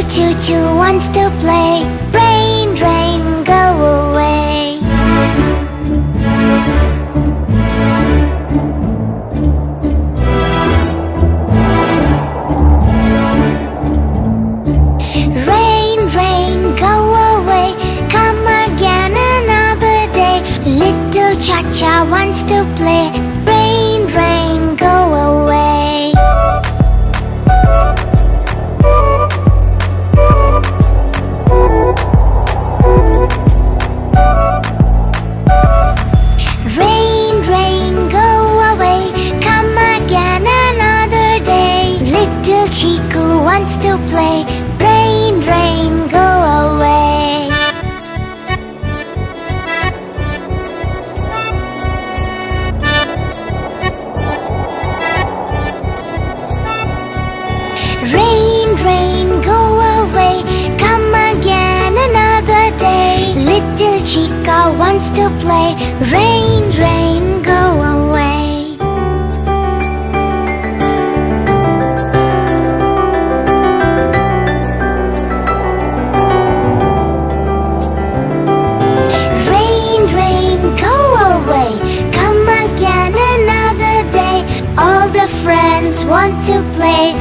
choo-choo wants to play. Rain, rain, go away. Rain, rain, go away. Come again another day. Little cha-cha wants to play. Rain, rain, go away. Rain, rain, go away. Come again another day. Little Chiku wants to play. Rain, rain, go away. Rain, rain, go away. Come again another day. Little Chica wants to play. Rain, rain, go away. Rain, rain, go away. Come again another day. All the friends want to play.